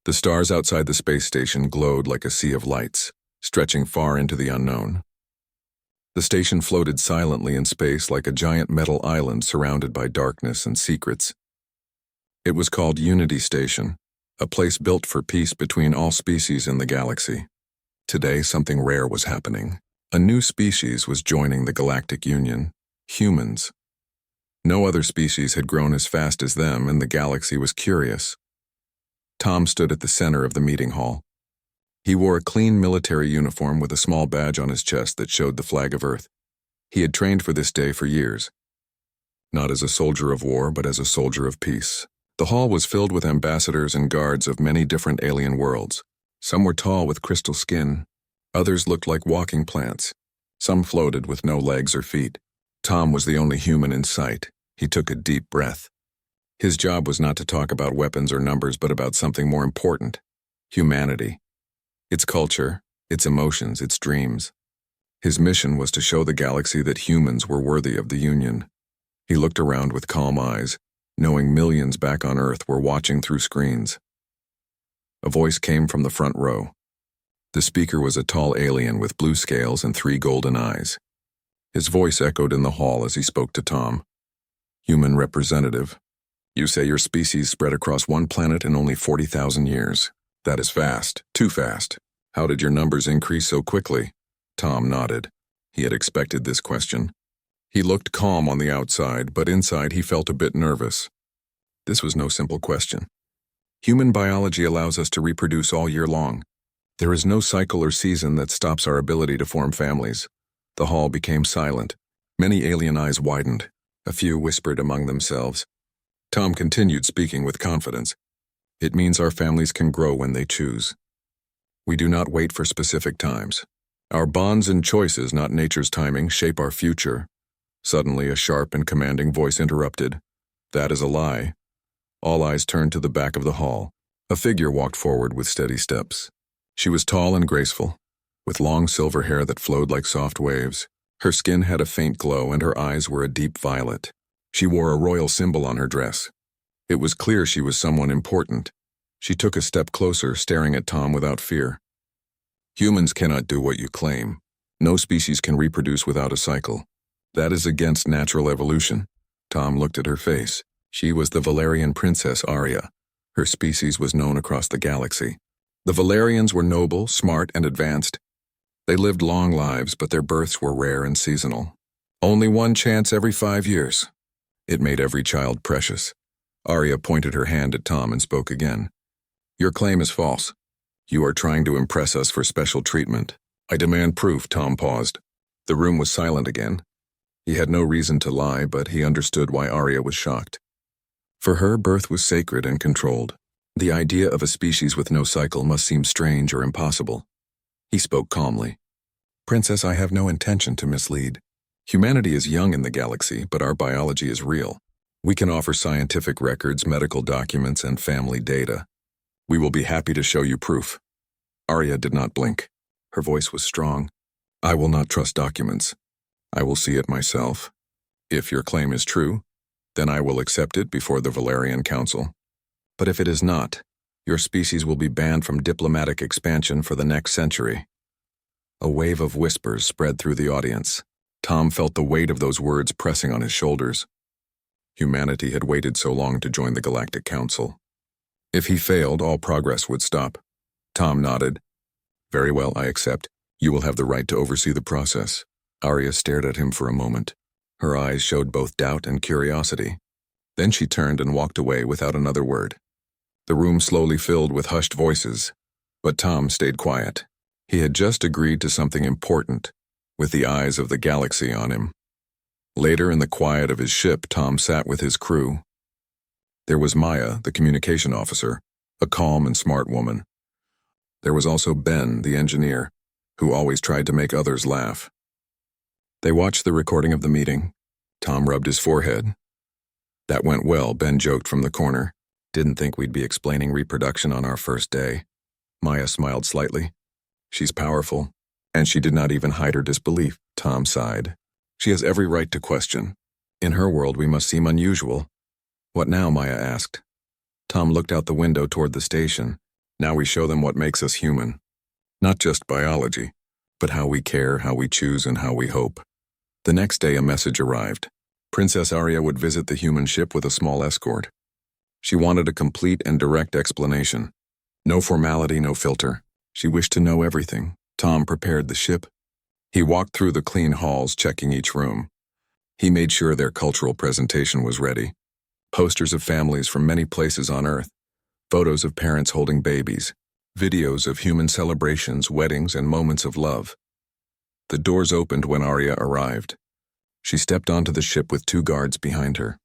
The stars outside the space station glowed like a sea of lights, stretching far into the unknown. The station floated silently in space like a giant metal island surrounded by darkness and secrets. It was called Unity Station, a place built for peace between all species in the galaxy. Today, something rare was happening. A new species was joining the Galactic Union, humans. No other species had grown as fast as them, and the galaxy was curious. Tom stood at the center of the meeting hall. He wore a clean military uniform with a small badge on his chest that showed the flag of Earth. He had trained for this day for years. Not as a soldier of war, but as a soldier of peace. The hall was filled with ambassadors and guards of many different alien worlds. Some were tall with crystal skin. Others looked like walking plants. Some floated with no legs or feet. Tom was the only human in sight. He took a deep breath. His job was not to talk about weapons or numbers, but about something more important: humanity. Its culture, its emotions, its dreams. His mission was to show the galaxy that humans were worthy of the Union. He looked around with calm eyes, knowing millions back on Earth were watching through screens. A voice came from the front row. The speaker was a tall alien with blue scales and 3 golden eyes. His voice echoed in the hall as he spoke to Tom. "Human representative, you say your species spread across one planet in only 40,000 years. That is fast, too fast. How did your numbers increase so quickly?" Tom nodded. He had expected this question. He looked calm on the outside, but inside he felt a bit nervous. This was no simple question. Human biology allows us to reproduce all year long. There is no cycle or season that stops our ability to form families. The hall became silent. Many alien eyes widened. A few whispered among themselves. Tom continued, speaking with confidence. "It means our families can grow when they choose. We do not wait for specific times. Our bonds and choices, not nature's timing, shape our future." Suddenly, a sharp and commanding voice interrupted. "That is a lie." All eyes turned to the back of the hall. A figure walked forward with steady steps. She was tall and graceful, with long silver hair that flowed like soft waves. Her skin had a faint glow and her eyes were a deep violet. She wore a royal symbol on her dress. It was clear she was someone important. She took a step closer, staring at Tom without fear. "Humans cannot do what you claim. No species can reproduce without a cycle. That is against natural evolution." Tom looked at her face. She was the Valerian princess Arya. Her species was known across the galaxy. The Valerians were noble, smart, and advanced. They lived long lives, but their births were rare and seasonal. Only one chance every 5 years. It made every child precious. Arya pointed her hand at Tom and spoke again. "Your claim is false. You are trying to impress us for special treatment. I demand proof." Tom paused. The room was silent again. He had no reason to lie, but he understood why Arya was shocked. For her, birth was sacred and controlled. The idea of a species with no cycle must seem strange or impossible. He spoke calmly. "Princess, I have no intention to mislead. Humanity is young in the galaxy, but our biology is real. We can offer scientific records, medical documents, and family data. We will be happy to show you proof." Arya did not blink. Her voice was strong. "I will not trust documents. I will see it myself. If your claim is true, then I will accept it before the Valerian Council. But if it is not, your species will be banned from diplomatic expansion for the next century." A wave of whispers spread through the audience. Tom felt the weight of those words pressing on his shoulders. Humanity had waited so long to join the Galactic Council. If he failed, all progress would stop. Tom nodded. "Very well, I accept. You will have the right to oversee the process." Arya stared at him for a moment. Her eyes showed both doubt and curiosity. Then she turned and walked away without another word. The room slowly filled with hushed voices, but Tom stayed quiet. He had just agreed to something important, with the eyes of the galaxy on him. Later, in the quiet of his ship, Tom sat with his crew. There was Maya, the communication officer, a calm and smart woman. There was also Ben, the engineer, who always tried to make others laugh. They watched the recording of the meeting. Tom rubbed his forehead. "That went well," Ben joked from the corner. "Didn't think we'd be explaining reproduction on our first day." Maya smiled slightly. "She's powerful, and she did not even hide her disbelief." Tom sighed. "She has every right to question. In her world, we must seem unusual." "What now?" Maya asked. Tom looked out the window toward the station. Now we show them what makes us human. Not just biology, but how we care, how we choose, and how we hope. The next day, a message arrived. Princess Arya would visit the human ship with a small escort. She wanted a complete and direct explanation. No formality, no filter. She wished to know everything. Tom prepared the ship. He walked through the clean halls, checking each room. He made sure their cultural presentation was ready. Posters of families from many places on Earth, photos of parents holding babies, videos of human celebrations, weddings, and moments of love. The doors opened when Arya arrived. She stepped onto the ship with 2 guards behind her.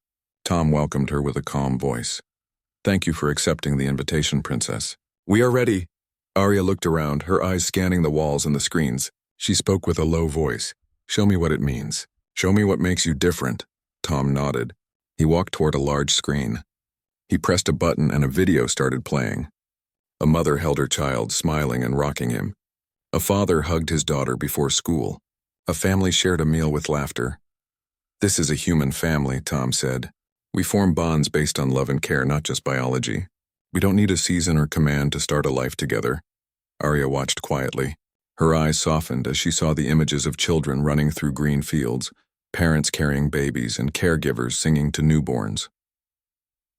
Tom welcomed her with a calm voice. "Thank you for accepting the invitation, Princess." "We are ready." Arya looked around, her eyes scanning the walls and the screens. She spoke with a low voice. "Show me what it means. Show me what makes you different." Tom nodded. He walked toward a large screen. He pressed a button and a video started playing. A mother held her child, smiling and rocking him. A father hugged his daughter before school. A family shared a meal with laughter. "This is a human family," Tom said. "We form bonds based on love and care, not just biology. We don't need a season or command to start a life together." Arya watched quietly. Her eyes softened as she saw the images of children running through green fields, parents carrying babies, and caregivers singing to newborns.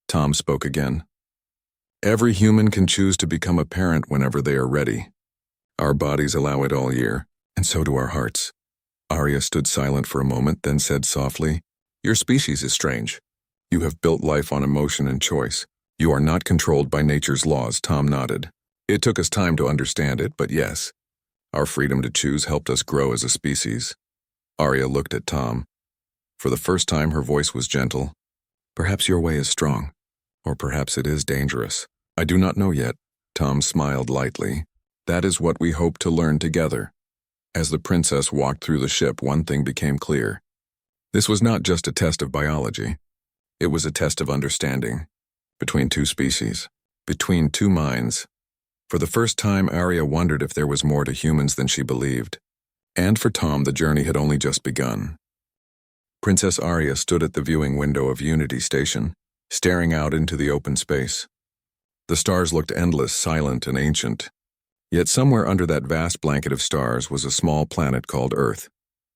Tom spoke again. "Every human can choose to become a parent whenever they are ready. Our bodies allow it all year, and so do our hearts." Arya stood silent for a moment, then said softly, "Your species is strange. You have built life on emotion and choice. You are not controlled by nature's laws." Tom nodded. "It took us time to understand it, but yes, our freedom to choose helped us grow as a species." Arya looked at Tom. For the first time, her voice was gentle. "Perhaps your way is strong, or perhaps it is dangerous. I do not know yet." Tom smiled lightly. "That is what we hope to learn together." As the princess walked through the ship, one thing became clear. This was not just a test of biology. It was a test of understanding. Between 2 species. Between 2 minds. For the first time, Arya wondered if there was more to humans than she believed. And for Tom, the journey had only just begun. Princess Arya stood at the viewing window of Unity Station, staring out into the open space. The stars looked endless, silent, and ancient. Yet somewhere under that vast blanket of stars was a small planet called Earth,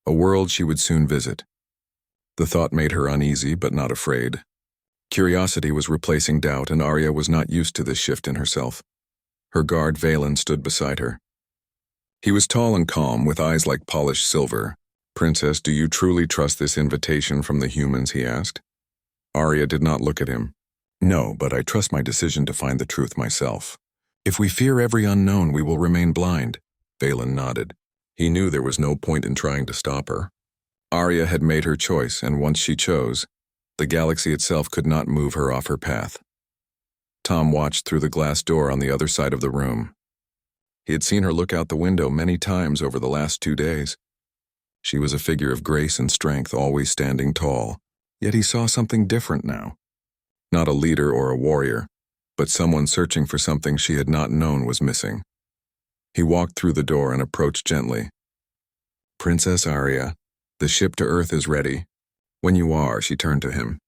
a world she would soon visit. The thought made her uneasy, but not afraid. Curiosity was replacing doubt, and Arya was not used to this shift in herself. Her guard, Valen, stood beside her. He was tall and calm, with eyes like polished silver. "Princess, do you truly trust this invitation from the humans?" he asked. Arya did not look at him. "No, but I trust my decision to find the truth myself. If we fear every unknown, we will remain blind." Valen nodded. He knew there was no point in trying to stop her. Arya had made her choice, and once she chose, the galaxy itself could not move her off her path. Tom watched through the glass door on the other side of the room. He had seen her look out the window many times over the last 2 days. She was a figure of grace and strength, always standing tall. Yet he saw something different now. Not a leader or a warrior, but someone searching for something she had not known was missing. He walked through the door and approached gently. "Princess Arya, the ship to Earth is ready." "When you are," she turned to him.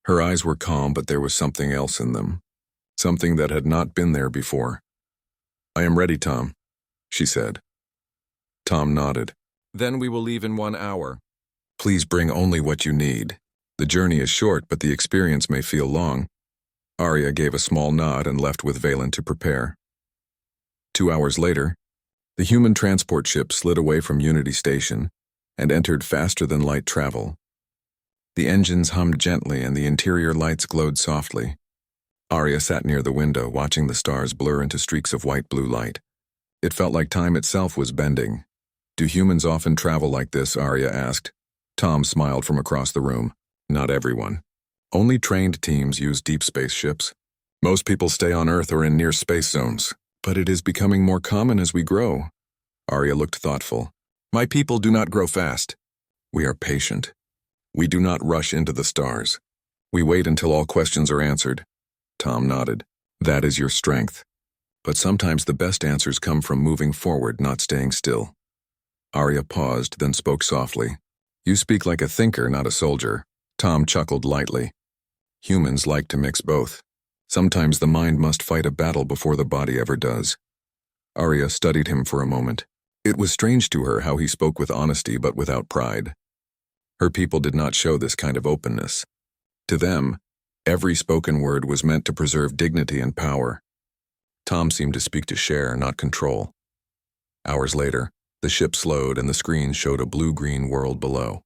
Her eyes were calm, but there was something else in them. Something that had not been there before. "I am ready, Tom," she said. Tom nodded. "Then we will leave in 1 hour. Please bring only what you need. The journey is short, but the experience may feel long." Arya gave a small nod and left with Valen to prepare. 2 hours later, the human transport ship slid away from Unity Station and entered faster-than-light travel. The engines hummed gently and the interior lights glowed softly. Arya sat near the window, watching the stars blur into streaks of white-blue light. It felt like time itself was bending. "Do humans often travel like this?" Arya asked. Tom smiled from across the room. "Not everyone. Only trained teams use deep space ships. Most people stay on Earth or in near space zones, but it is becoming more common as we grow." Arya looked thoughtful. "My people do not grow fast. We are patient. We do not rush into the stars. We wait until all questions are answered." Tom nodded. "That is your strength. But sometimes the best answers come from moving forward, not staying still." Arya paused, then spoke softly. "You speak like a thinker, not a soldier." Tom chuckled lightly. "Humans like to mix both. Sometimes the mind must fight a battle before the body ever does. Arya studied him for a moment. It was strange to her how he spoke with honesty but without pride. Her people did not show this kind of openness. To them, every spoken word was meant to preserve dignity and power. Tom seemed to speak to share, not control. Hours later, the ship slowed and the screen showed a blue-green world below.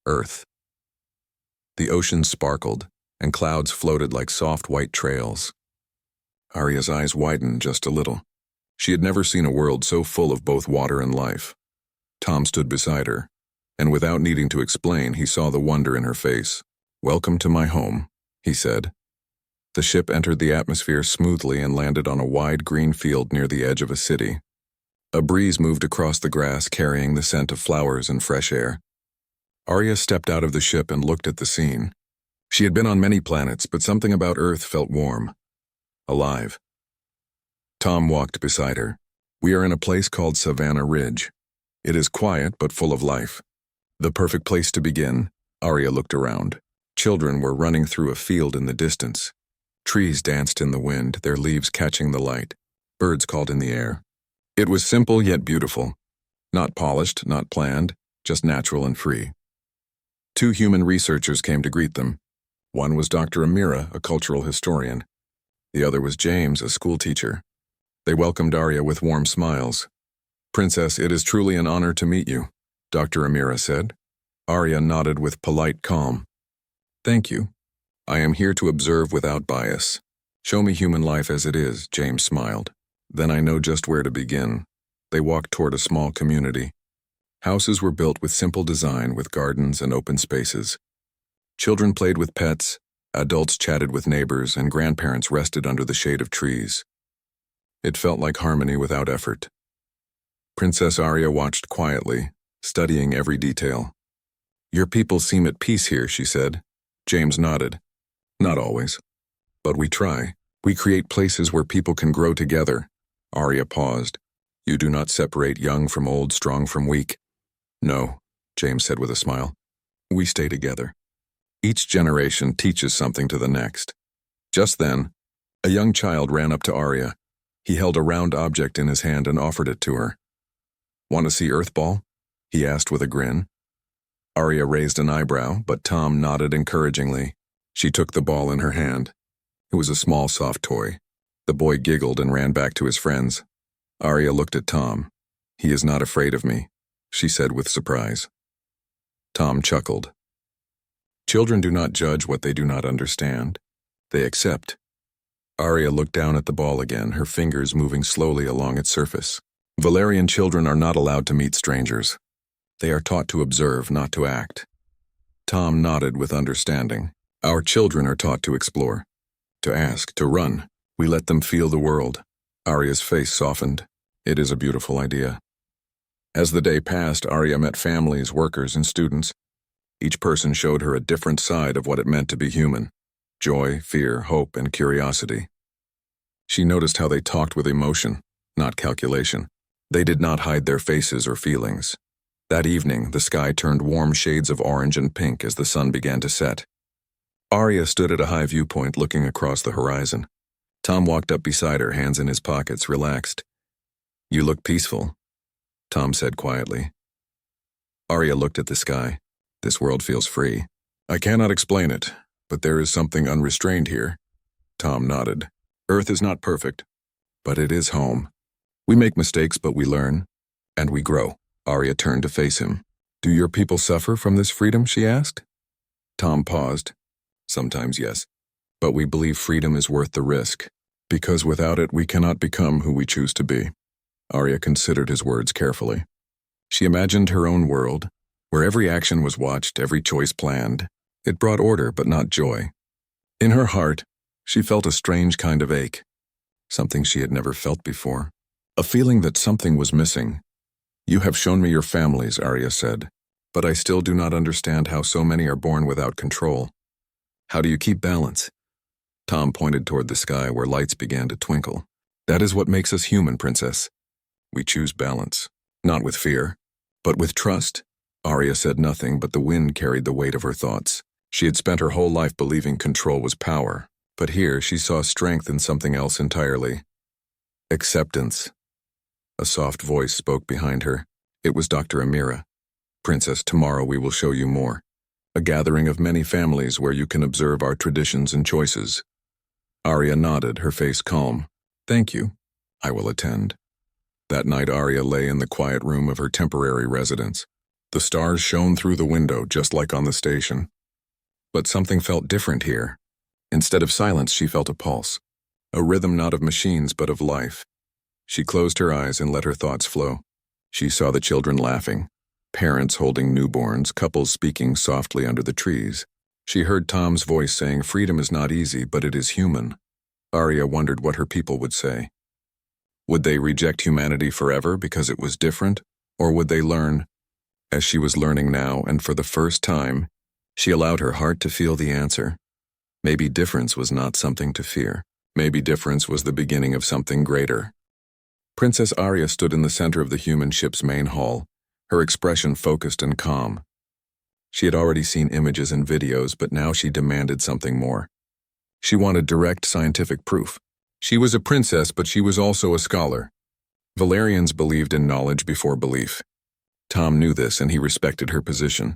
Earth. The ocean sparkled, and clouds floated like soft white trails. Arya's eyes widened just a little. She had never seen a world so full of both water and life. Tom stood beside her, and without needing to explain, he saw the wonder in her face. "Welcome to my home," he said. The ship entered the atmosphere smoothly and landed on a wide green field near the edge of a city. A breeze moved across the grass, carrying the scent of flowers and fresh air. Arya stepped out of the ship and looked at the scene. She had been on many planets, but something about Earth felt warm, alive. Tom walked beside her. "We are in a place called Savannah Ridge. It is quiet but full of life." The perfect place to begin. Arya looked around. Children were running through a field in the distance. Trees danced in the wind, their leaves catching the light. Birds called in the air. It was simple yet beautiful. Not polished, not planned, just natural and free. Two human researchers came to greet them. One was Dr. Amira, a cultural historian. The other was James, a schoolteacher. They welcomed Arya with warm smiles. "Princess, it is truly an honor to meet you," Dr. Amira said. Arya nodded with polite calm. "Thank you. I am here to observe without bias. Show me human life as it is," James smiled. "Then I know just where to begin." They walked toward a small community. Houses were built with simple design, with gardens and open spaces. Children played with pets, adults chatted with neighbors, and grandparents rested under the shade of trees. It felt like harmony without effort. Princess Arya watched quietly, studying every detail. "Your people seem at peace here," she said. James nodded. "Not always. But we try. We create places where people can grow together." Arya paused. "You do not separate young from old, strong from weak." "No," James said with a smile. "We stay together. Each generation teaches something to the next." Just then, a young child ran up to Arya. He held a round object in his hand and offered it to her. "Want to see Earthball?" he asked with a grin. Arya raised an eyebrow, but Tom nodded encouragingly. She took the ball in her hand. It was a small, soft toy. The boy giggled and ran back to his friends. Arya looked at Tom. "He is not afraid of me," she said with surprise. Tom chuckled. Children do not judge what they do not understand. They accept. Arya looked down at the ball again, her fingers moving slowly along its surface. Valerian children are not allowed to meet strangers. They are taught to observe, not to act. Tom nodded with understanding. "Our children are taught to explore, to ask, to run. We let them feel the world." Arya's face softened. "It is a beautiful idea." As the day passed, Arya met families, workers, and students. Each person showed her a different side of what it meant to be human: joy, fear, hope, and curiosity. She noticed how they talked with emotion, not calculation. They did not hide their faces or feelings. That evening, the sky turned warm shades of orange and pink as the sun began to set. Arya stood at a high viewpoint looking across the horizon. Tom walked up beside her, hands in his pockets, relaxed. "You look peaceful," Tom said quietly. Arya looked at the sky. "This world feels free. I cannot explain it, but there is something unrestrained here." Tom nodded. "Earth is not perfect, but it is home. We make mistakes, but we learn, and we grow." Arya turned to face him. "Do your people suffer from this freedom?" she asked. Tom paused. "Sometimes, yes. But we believe freedom is worth the risk, because without it we cannot become who we choose to be." Arya considered his words carefully. She imagined her own world, where every action was watched, every choice planned. It brought order, but not joy. In her heart, she felt a strange kind of ache, something she had never felt before, a feeling that something was missing. "You have shown me your families," Arya said, "but I still do not understand how so many are born without control. How do you keep balance?" Tom pointed toward the sky where lights began to twinkle. "That is what makes us human, Princess. We choose balance, not with fear, but with trust." Arya said nothing, but the wind carried the weight of her thoughts. She had spent her whole life believing control was power. But here she saw strength in something else entirely. Acceptance. A soft voice spoke behind her. It was Dr. Amira. Princess, tomorrow we will show you more. A gathering of many families where you can observe our traditions and choices. Arya nodded, her face calm. Thank you. I will attend. That night Arya lay in the quiet room of her temporary residence. The stars shone through the window, just like on the station. But something felt different here. Instead of silence, she felt a pulse. A rhythm not of machines, but of life. She closed her eyes and let her thoughts flow. She saw the children laughing, parents holding newborns, couples speaking softly under the trees. She heard Tom's voice saying, freedom is not easy, but it is human. Arya wondered what her people would say. Would they reject humanity forever because it was different? Or would they learn? As she was learning now, and for the first time, she allowed her heart to feel the answer. Maybe difference was not something to fear. Maybe difference was the beginning of something greater. Princess Arya stood in the center of the human ship's main hall, her expression focused and calm. She had already seen images and videos, but now she demanded something more. She wanted direct scientific proof. She was a princess, but she was also a scholar. Valerians believed in knowledge before belief. Tom knew this, and he respected her position.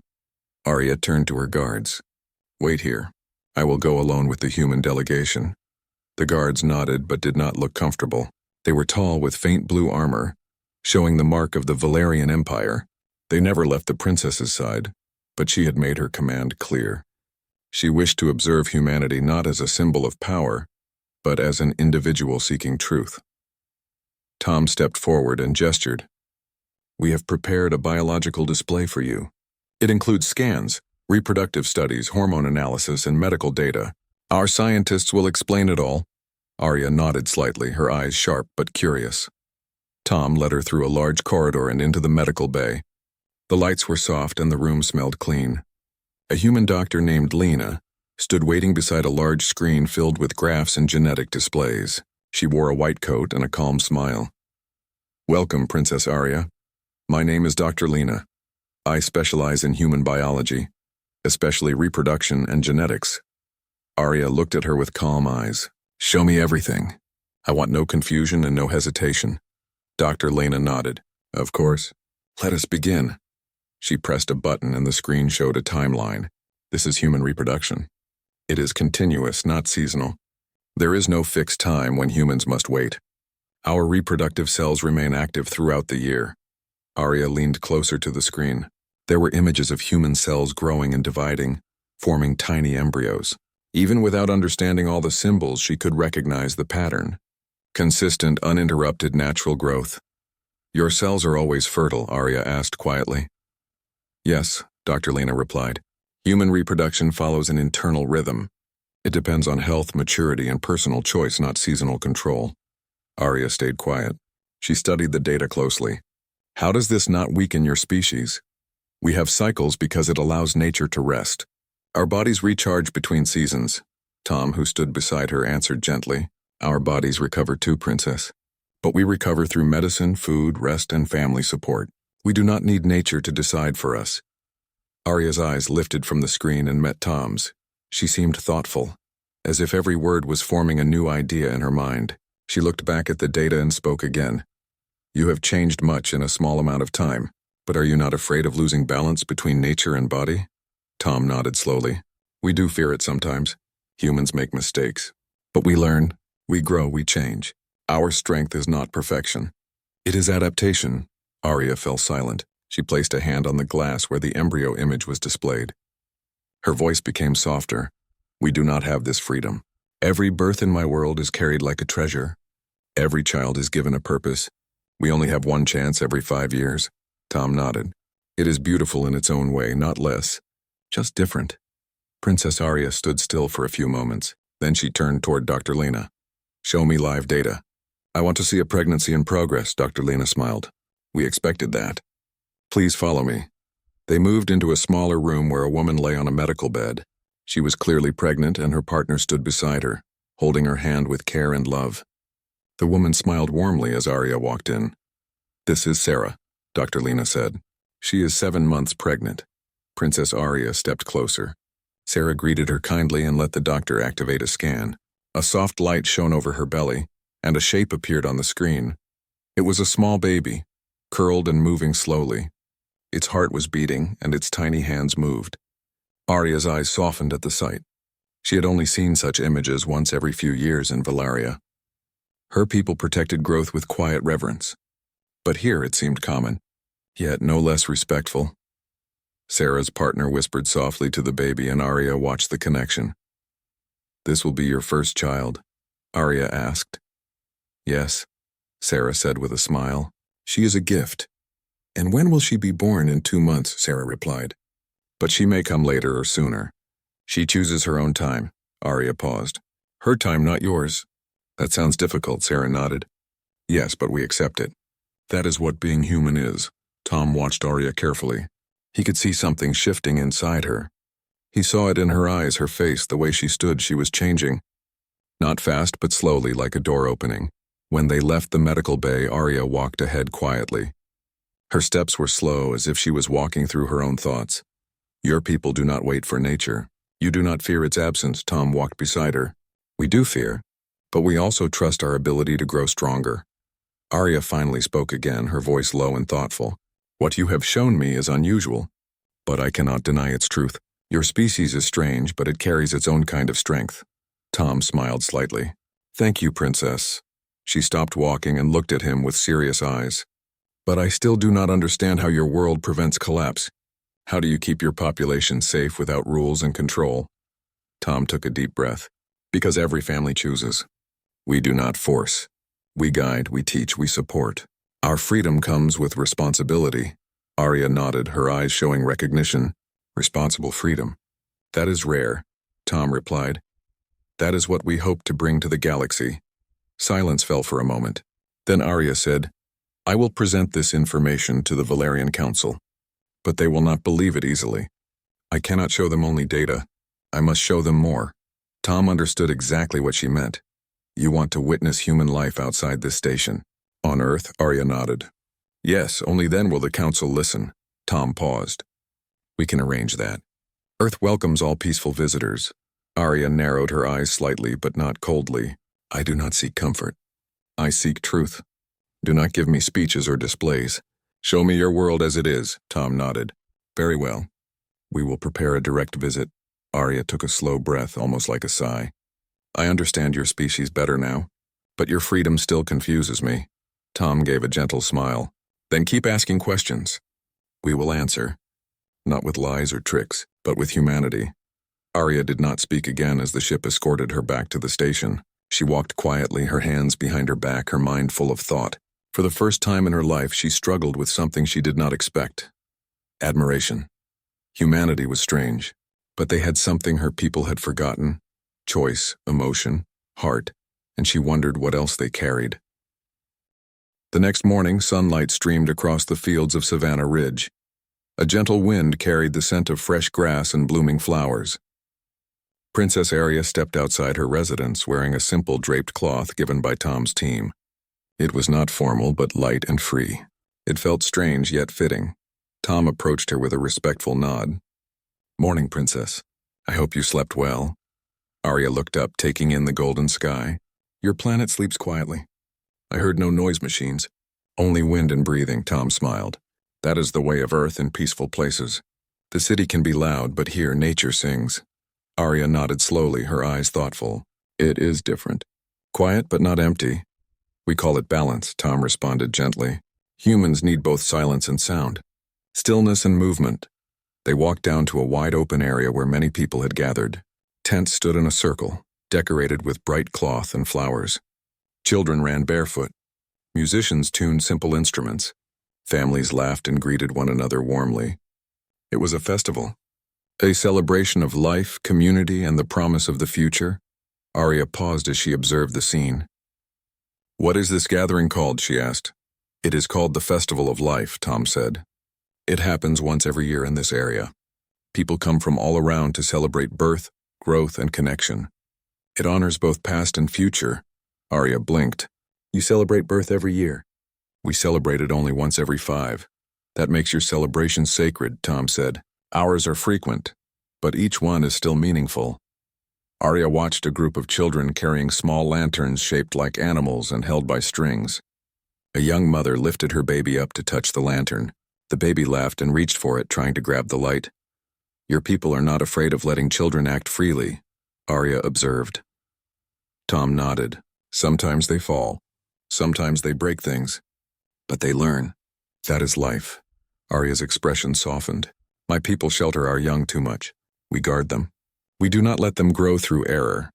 Arya turned to her guards. Wait here. I will go alone with the human delegation. The guards nodded but did not look comfortable. They were tall with faint blue armor, showing the mark of the Valerian Empire. They never left the princess's side, but she had made her command clear. She wished to observe humanity not as a symbol of power, but as an individual seeking truth. Tom stepped forward and gestured. We have prepared a biological display for you. It includes scans, reproductive studies, hormone analysis, and medical data. Our scientists will explain it all. Arya nodded slightly, her eyes sharp but curious. Tom led her through a large corridor and into the medical bay. The lights were soft and the room smelled clean. A human doctor named Lena stood waiting beside a large screen filled with graphs and genetic displays. She wore a white coat and a calm smile. Welcome, Princess Arya. My name is Dr. Lena. I specialize in human biology, especially reproduction and genetics. Arya looked at her with calm eyes. Show me everything. I want no confusion and no hesitation. Dr. Lena nodded. Of course. Let us begin. She pressed a button and the screen showed a timeline. This is human reproduction. It is continuous, not seasonal. There is no fixed time when humans must wait. Our reproductive cells remain active throughout the year. Arya leaned closer to the screen. There were images of human cells growing and dividing, forming tiny embryos. Even without understanding all the symbols, she could recognize the pattern. Consistent, uninterrupted natural growth. Your cells are always fertile, Arya asked quietly. Yes, Dr. Lena replied. Human reproduction follows an internal rhythm. It depends on health, maturity, and personal choice, not seasonal control. Arya stayed quiet. She studied the data closely. How does this not weaken your species? We have cycles because it allows nature to rest. Our bodies recharge between seasons. Tom, who stood beside her, answered gently. Our bodies recover too, Princess. But we recover through medicine, food, rest, and family support. We do not need nature to decide for us. Arya's eyes lifted from the screen and met Tom's. She seemed thoughtful, as if every word was forming a new idea in her mind. She looked back at the data and spoke again. You have changed much in a small amount of time, but are you not afraid of losing balance between nature and body? Tom nodded slowly. We do fear it sometimes. Humans make mistakes. But we learn, we grow, we change. Our strength is not perfection. It is adaptation. Arya fell silent. She placed a hand on the glass where the embryo image was displayed. Her voice became softer. We do not have this freedom. Every birth in my world is carried like a treasure. Every child is given a purpose. We only have one chance every 5 years. Tom nodded. It is beautiful in its own way, not less. Just different. Princess Arya stood still for a few moments. Then she turned toward Dr. Lena. Show me live data. I want to see a pregnancy in progress, Dr. Lena smiled. We expected that. Please follow me. They moved into a smaller room where a woman lay on a medical bed. She was clearly pregnant and her partner stood beside her, holding her hand with care and love. The woman smiled warmly as Arya walked in. This is Sarah, Dr. Lena said. She is 7 months pregnant. Princess Arya stepped closer. Sarah greeted her kindly and let the doctor activate a scan. A soft light shone over her belly, and a shape appeared on the screen. It was a small baby, curled and moving slowly. Its heart was beating, and its tiny hands moved. Arya's eyes softened at the sight. She had only seen such images once every few years in Valeria. Her people protected growth with quiet reverence. But here it seemed common, yet no less respectful. Sarah's partner whispered softly to the baby, and Arya watched the connection. "This will be your first child?" Arya asked. "Yes," Sarah said with a smile. "She is a gift." "And when will she be born?" "In 2 months," Sarah replied. "But she may come later or sooner. She chooses her own time." Arya paused. "Her time, not yours." "That sounds difficult," Sarah nodded. "Yes, but we accept it. That is what being human is." Tom watched Arya carefully. He could see something shifting inside her. He saw it in her eyes, her face, the way she stood. She was changing. Not fast, but slowly, like a door opening. When they left the medical bay, Arya walked ahead quietly. Her steps were slow, as if she was walking through her own thoughts. "Your people do not wait for nature. You do not fear its absence." Tom walked beside her. "We do fear, but we also trust our ability to grow stronger." Arya finally spoke again, her voice low and thoughtful. "What you have shown me is unusual, but I cannot deny its truth. Your species is strange, but it carries its own kind of strength." Tom smiled slightly. "Thank you, Princess." She stopped walking and looked at him with serious eyes. "But I still do not understand how your world prevents collapse. How do you keep your population safe without rules and control?" Tom took a deep breath. "Because every family chooses. We do not force. We guide, we teach, we support. Our freedom comes with responsibility." Arya nodded, her eyes showing recognition. "Responsible freedom. That is rare," Tom replied. "That is what we hope to bring to the galaxy." Silence fell for a moment. Then Arya said, "I will present this information to the Valerian Council, but they will not believe it easily. I cannot show them only data. I must show them more." Tom understood exactly what she meant. "You want to witness human life outside this station." "On Earth?" Arya nodded. "Yes, only then will the Council listen." Tom paused. "We can arrange that. Earth welcomes all peaceful visitors." Arya narrowed her eyes slightly, but not coldly. "I do not seek comfort. I seek truth. Do not give me speeches or displays. Show me your world as it is." Tom nodded. "Very well. We will prepare a direct visit." Arya took a slow breath, almost like a sigh. "I understand your species better now, but your freedom still confuses me." Tom gave a gentle smile. "Then keep asking questions. We will answer. Not with lies or tricks, but with humanity." Arya did not speak again as the ship escorted her back to the station. She walked quietly, her hands behind her back, her mind full of thought. For the first time in her life, she struggled with something she did not expect. Admiration. Humanity was strange, but they had something her people had forgotten. Choice, emotion, heart, and she wondered what else they carried. The next morning, sunlight streamed across the fields of Savannah Ridge. A gentle wind carried the scent of fresh grass and blooming flowers. Princess Arya stepped outside her residence wearing a simple draped cloth given by Tom's team. It was not formal, but light and free. It felt strange yet fitting. Tom approached her with a respectful nod. "Morning, Princess. I hope you slept well." Arya looked up, taking in the golden sky. "Your planet sleeps quietly. I heard no noise machines. Only wind and breathing." Tom smiled. "That is the way of Earth in peaceful places. The city can be loud, but here nature sings." Arya nodded slowly, her eyes thoughtful. "It is different. Quiet, but not empty." "We call it balance," Tom responded gently. "Humans need both silence and sound. Stillness and movement." They walked down to a wide open area where many people had gathered. Tents stood in a circle, decorated with bright cloth and flowers. Children ran barefoot. Musicians tuned simple instruments. Families laughed and greeted one another warmly. It was a festival. A celebration of life, community, and the promise of the future. Arya paused as she observed the scene. "What is this gathering called?" she asked. "It is called the Festival of Life," Tom said. "It happens once every year in this area. People come from all around to celebrate birth, growth, and connection. It honors both past and future." Arya blinked. "You celebrate birth every year?" "We celebrate it only once every 5. That makes your celebration sacred," Tom said. "Ours are frequent, but each one is still meaningful." Arya watched a group of children carrying small lanterns shaped like animals and held by strings. A young mother lifted her baby up to touch the lantern. The baby laughed and reached for it, trying to grab the light. "Your people are not afraid of letting children act freely," Arya observed. Tom nodded. "Sometimes they fall. Sometimes they break things. But they learn. That is life." Arya's expression softened. "My people shelter our young too much. We guard them. We do not let them grow through error."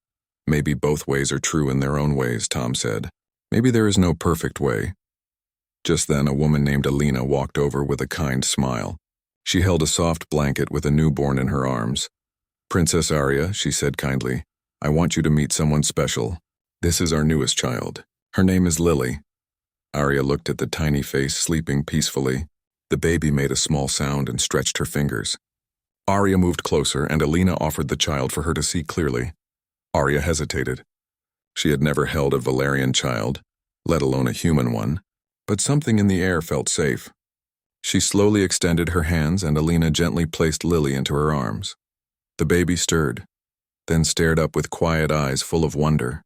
"Maybe both ways are true in their own ways," Tom said. "Maybe there is no perfect way." Just then, a woman named Alina walked over with a kind smile. She held a soft blanket with a newborn in her arms. "Princess Arya," she said kindly, "I want you to meet someone special. This is our newest child. Her name is Lily." Arya looked at the tiny face sleeping peacefully. The baby made a small sound and stretched her fingers. Arya moved closer, and Alina offered the child for her to see clearly. Arya hesitated. She had never held a Valerian child, let alone a human one, but something in the air felt safe. She slowly extended her hands, and Alina gently placed Lily into her arms. The baby stirred, then stared up with quiet eyes full of wonder.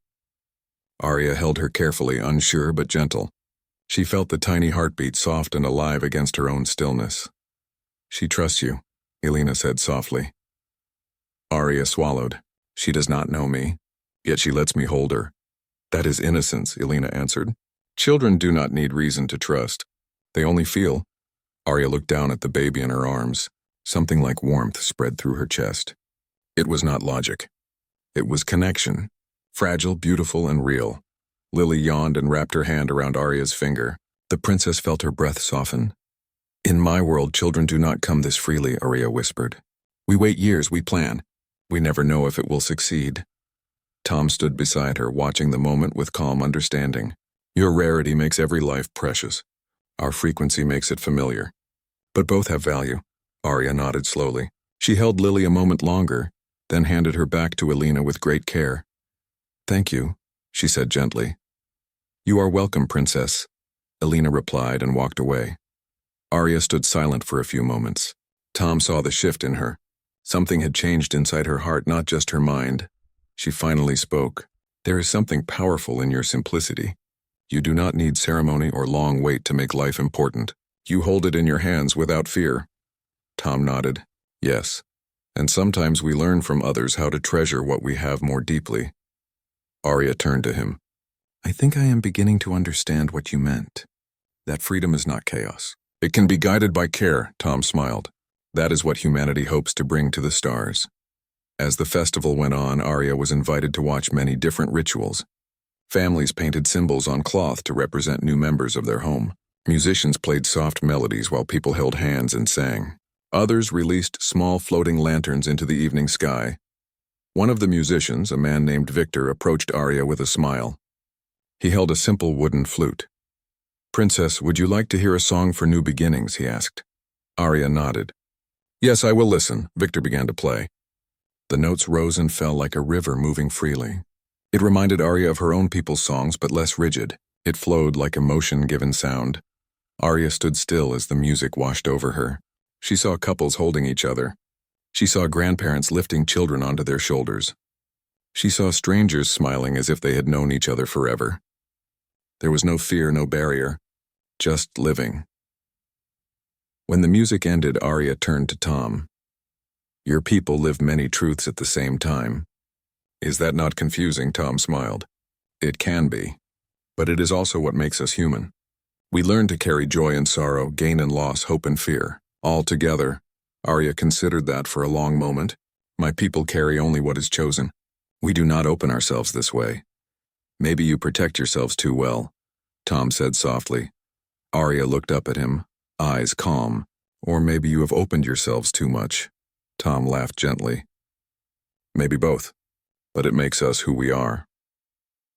Arya held her carefully, unsure but gentle. She felt the tiny heartbeat soft and alive against her own stillness. "She trusts you," Alina said softly. Arya swallowed. "She does not know me, yet she lets me hold her." "That is innocence," Alina answered. "Children do not need reason to trust. They only feel." Arya looked down at the baby in her arms. Something like warmth spread through her chest. It was not logic. It was connection. Fragile, beautiful, and real. Lily yawned and wrapped her hand around Arya's finger. The princess felt her breath soften. "In my world, children do not come this freely," Arya whispered. "We wait years, we plan. We never know if it will succeed." Tom stood beside her, watching the moment with calm understanding. "Your rarity makes every life precious. Our frequency makes it familiar. But both have value." Arya nodded slowly. She held Lily a moment longer, then handed her back to Alina with great care. "Thank you," she said gently. "You are welcome, princess," Alina replied and walked away. Arya stood silent for a few moments. Tom saw the shift in her. Something had changed inside her heart, not just her mind. She finally spoke. "There is something powerful in your simplicity. You do not need ceremony or long wait to make life important. You hold it in your hands without fear." Tom nodded. "Yes, and sometimes we learn from others how to treasure what we have more deeply." Arya turned to him. "I think I am beginning to understand what you meant. That freedom is not chaos. It can be guided by care," Tom smiled. "That is what humanity hopes to bring to the stars." As the festival went on, Arya was invited to watch many different rituals. Families painted symbols on cloth to represent new members of their home. Musicians played soft melodies while people held hands and sang. Others released small floating lanterns into the evening sky. One of the musicians, a man named Victor, approached Arya with a smile. He held a simple wooden flute. "Princess, would you like to hear a song for new beginnings?" he asked. Arya nodded. "Yes, I will listen." Victor began to play. The notes rose and fell like a river moving freely. It reminded Arya of her own people's songs, but less rigid. It flowed like emotion given sound. Arya stood still as the music washed over her. She saw couples holding each other. She saw grandparents lifting children onto their shoulders. She saw strangers smiling as if they had known each other forever. There was no fear, no barrier, just living. When the music ended, Arya turned to Tom. "Your people live many truths at the same time." "Is that not confusing?" Tom smiled. "It can be, but it is also what makes us human. We learn to carry joy and sorrow, gain and loss, hope and fear, all together." Arya considered that for a long moment. "My people carry only what is chosen. We do not open ourselves this way." "Maybe you protect yourselves too well," Tom said softly. Arya looked up at him, eyes calm. "Or maybe you have opened yourselves too much." Tom laughed gently. "Maybe both. But it makes us who we are."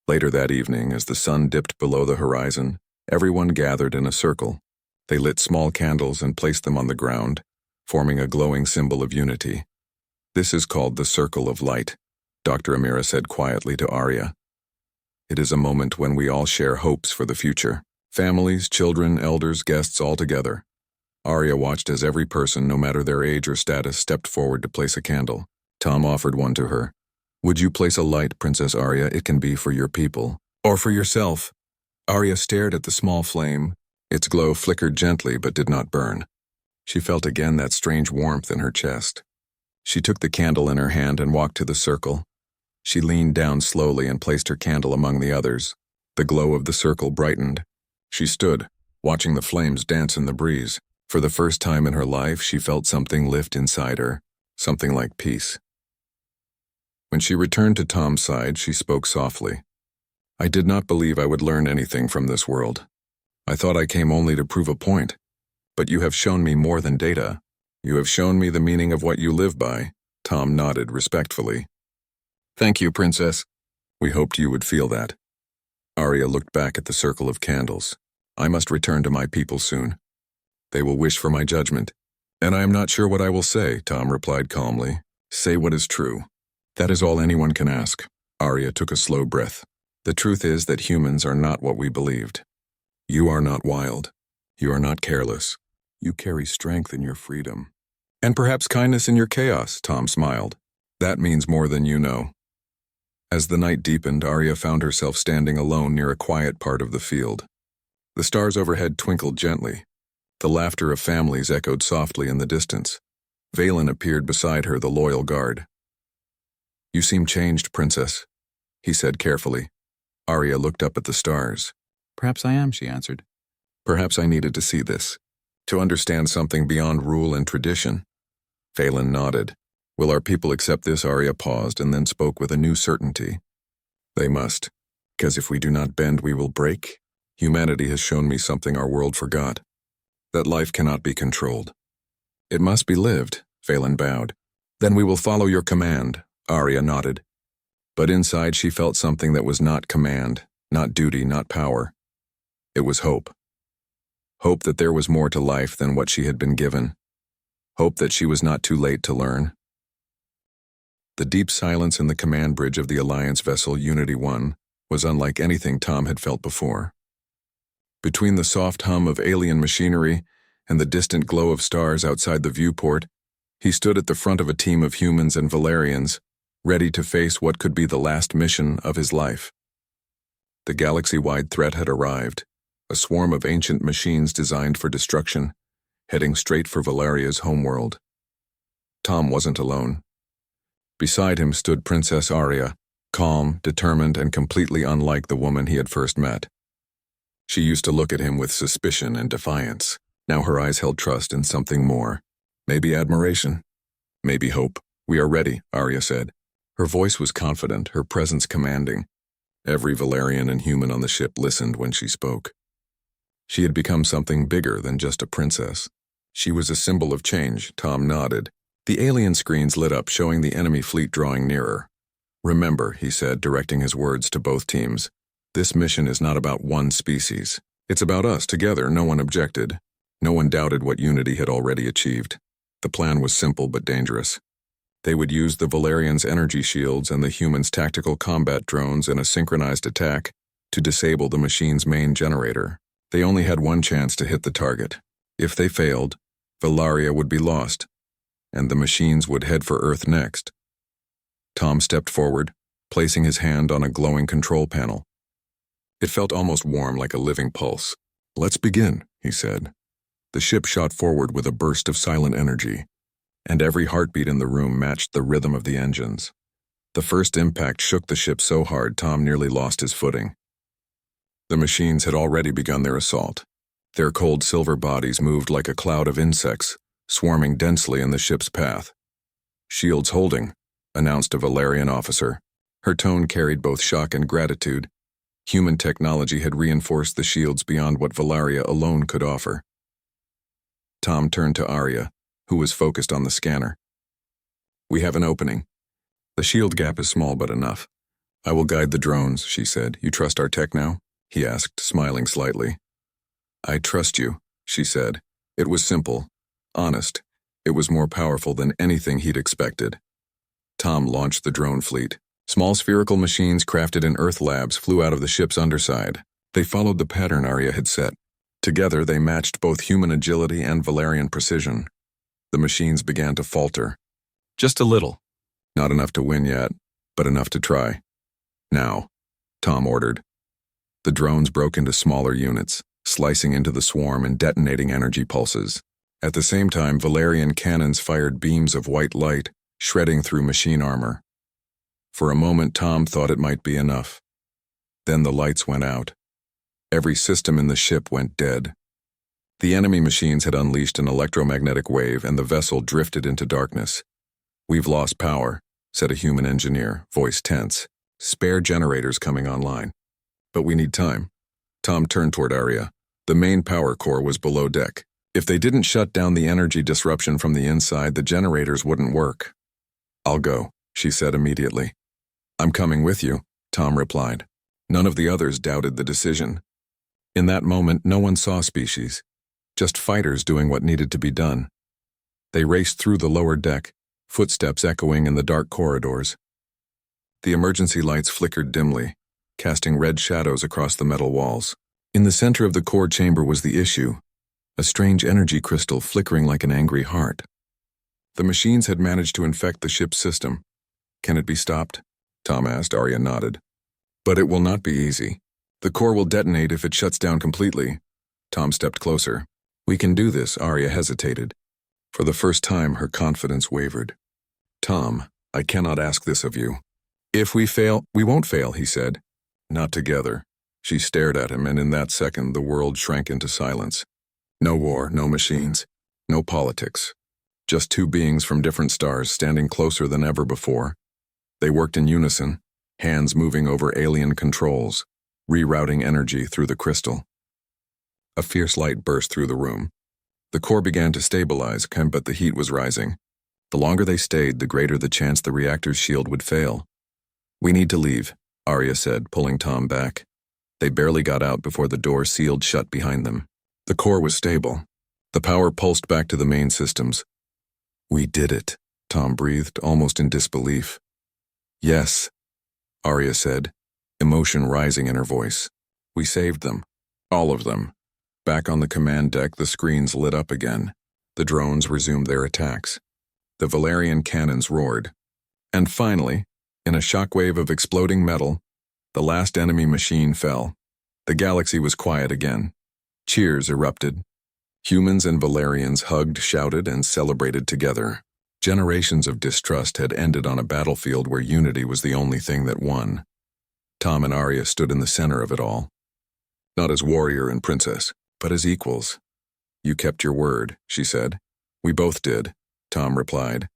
Later that evening, as the sun dipped below the horizon, everyone gathered in a circle. They lit small candles and placed them on the ground, forming a glowing symbol of unity. "This is called the Circle of Light," Dr. Amira said quietly to Arya. "It is a moment when we all share hopes for the future. Families, children, elders, guests, all together." Arya watched as every person, no matter their age or status, stepped forward to place a candle. Tom offered one to her. Would you place a light, Princess Arya? It can be for your people. Or for yourself. Arya stared at the small flame. Its glow flickered gently but did not burn. She felt again that strange warmth in her chest. She took the candle in her hand and walked to the circle. She leaned down slowly and placed her candle among the others. The glow of the circle brightened. She stood, watching the flames dance in the breeze. For the first time in her life, she felt something lift inside her, something like peace. When she returned to Tom's side, she spoke softly. I did not believe I would learn anything from this world. I thought I came only to prove a point. But you have shown me more than data. You have shown me the meaning of what you live by. Tom nodded respectfully. Thank you, Princess. We hoped you would feel that. Arya looked back at the circle of candles. I must return to my people soon. They will wish for my judgment. And I am not sure what I will say, Tom replied calmly. Say what is true. That is all anyone can ask. Arya took a slow breath. The truth is that humans are not what we believed. You are not wild. You are not careless. You carry strength in your freedom. And perhaps kindness in your chaos, Tom smiled. That means more than you know. As the night deepened, Arya found herself standing alone near a quiet part of the field. The stars overhead twinkled gently. The laughter of families echoed softly in the distance. Valen appeared beside her, the loyal guard. You seem changed, Princess, he said carefully. Arya looked up at the stars. Perhaps I am, she answered. Perhaps I needed to see this, to understand something beyond rule and tradition. Valen nodded. Will our people accept this? Arya paused and then spoke with a new certainty. They must, because if we do not bend, we will break. Humanity has shown me something our world forgot, that life cannot be controlled. It must be lived, Valen bowed. Then we will follow your command, Arya nodded. But inside she felt something that was not command, not duty, not power. It was hope. Hope that there was more to life than what she had been given. Hope that she was not too late to learn. The deep silence in the command bridge of the Alliance vessel Unity 1 was unlike anything Tom had felt before. Between the soft hum of alien machinery and the distant glow of stars outside the viewport, he stood at the front of a team of humans and Valerians, ready to face what could be the last mission of his life. The galaxy-wide threat had arrived, a swarm of ancient machines designed for destruction, heading straight for Valeria's homeworld. Tom wasn't alone. Beside him stood Princess Arya, calm, determined, and completely unlike the woman he had first met. She used to look at him with suspicion and defiance. Now her eyes held trust in something more. Maybe admiration. Maybe hope. We are ready, Arya said. Her voice was confident, her presence commanding. Every Valerian and human on the ship listened when she spoke. She had become something bigger than just a princess. She was a symbol of change. Tom nodded. The alien screens lit up, showing the enemy fleet drawing nearer. Remember, he said, directing his words to both teams. This mission is not about one species. It's about us together. No one objected. No one doubted what Unity had already achieved. The plan was simple but dangerous. They would use the Valerians' energy shields and the humans' tactical combat drones in a synchronized attack to disable the machine's main generator. They only had one chance to hit the target. If they failed, Valeria would be lost, and the machines would head for Earth next. Tom stepped forward, placing his hand on a glowing control panel. It felt almost warm, like a living pulse. Let's begin, he said. The ship shot forward with a burst of silent energy, and every heartbeat in the room matched the rhythm of the engines. The first impact shook the ship so hard Tom nearly lost his footing. The machines had already begun their assault. Their cold silver bodies moved like a cloud of insects, swarming densely in the ship's path. Shields holding, announced a Valerian officer. Her tone carried both shock and gratitude. Human technology had reinforced the shields beyond what Valeria alone could offer. Tom turned to Arya, who was focused on the scanner. We have an opening. The shield gap is small but enough. I will guide the drones, she said. You trust our tech now? He asked, smiling slightly. I trust you, she said. It was simple, honest. It was more powerful than anything he'd expected. Tom launched the drone fleet. Small spherical machines crafted in Earth labs flew out of the ship's underside. They followed the pattern Arya had set. Together they matched both human agility and Valerian precision. The machines began to falter. Just a little. Not enough to win yet, but enough to try. Now, Tom ordered. The drones broke into smaller units, slicing into the swarm and detonating energy pulses. At the same time, Valerian cannons fired beams of white light, shredding through machine armor. For a moment, Tom thought it might be enough. Then the lights went out. Every system in the ship went dead. The enemy machines had unleashed an electromagnetic wave and the vessel drifted into darkness. "We've lost power," said a human engineer, voice tense. "Spare generators coming online. But we need time." Tom turned toward Arya. The main power core was below deck. If they didn't shut down the energy disruption from the inside, the generators wouldn't work. "I'll go," she said immediately. "I'm coming with you," Tom replied. None of the others doubted the decision. In that moment, no one saw species, just fighters doing what needed to be done. They raced through the lower deck, footsteps echoing in the dark corridors. The emergency lights flickered dimly, casting red shadows across the metal walls. In the center of the core chamber was the issue, a strange energy crystal flickering like an angry heart. The machines had managed to infect the ship's system. "Can it be stopped?" Tom asked. Arya nodded. "But it will not be easy. The core will detonate if it shuts down completely." Tom stepped closer. "We can do this," Arya hesitated. For the first time, her confidence wavered. "Tom, I cannot ask this of you. If we fail, we won't fail," he said. "Not together." She stared at him, and in that second, the world shrank into silence. No war, no machines, no politics. Just two beings from different stars standing closer than ever before. They worked in unison, hands moving over alien controls, rerouting energy through the crystal. A fierce light burst through the room. The core began to stabilize, but the heat was rising. The longer they stayed, the greater the chance the reactor's shield would fail. "We need to leave," Arya said, pulling Tom back. They barely got out before the door sealed shut behind them. The core was stable. The power pulsed back to the main systems. "We did it," Tom breathed, almost in disbelief. "Yes," Arya said, emotion rising in her voice. "We saved them. All of them." Back on the command deck, the screens lit up again. The drones resumed their attacks. The Valerian cannons roared. And finally, in a shockwave of exploding metal, the last enemy machine fell. The galaxy was quiet again. Cheers erupted. Humans and Valerians hugged, shouted, and celebrated together. Generations of distrust had ended on a battlefield where unity was the only thing that won. Tom and Arya stood in the center of it all. Not as warrior and princess, but as equals. "You kept your word," she said. "We both did," Tom replied.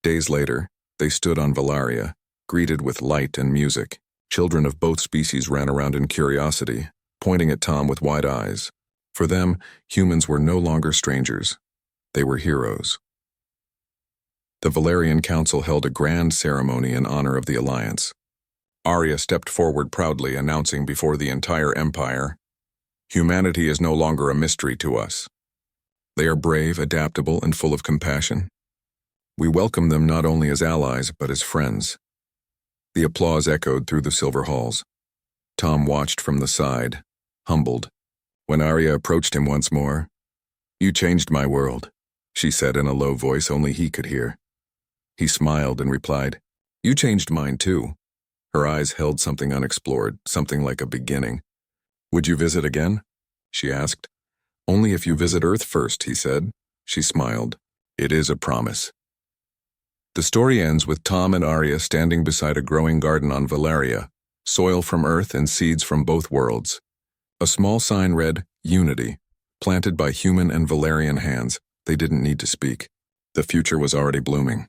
Days later, they stood on Valaria, greeted with light and music. Children of both species ran around in curiosity, pointing at Tom with wide eyes. For them, humans were no longer strangers. They were heroes. The Valerian Council held a grand ceremony in honor of the alliance. Arya stepped forward proudly, announcing before the entire empire, "Humanity is no longer a mystery to us. They are brave, adaptable, and full of compassion. We welcome them not only as allies, but as friends." The applause echoed through the silver halls. Tom watched from the side, humbled. When Arya approached him once more, "You changed my world," she said in a low voice only he could hear. He smiled and replied, "You changed mine too." Her eyes held something unexplored, something like a beginning. "Would you visit again?" she asked. "Only if you visit Earth first," he said. She smiled. "It is a promise." The story ends with Tom and Arya standing beside a growing garden on Valeria, soil from Earth and seeds from both worlds. A small sign read, "Unity," planted by human and Valerian hands. They didn't need to speak. The future was already blooming.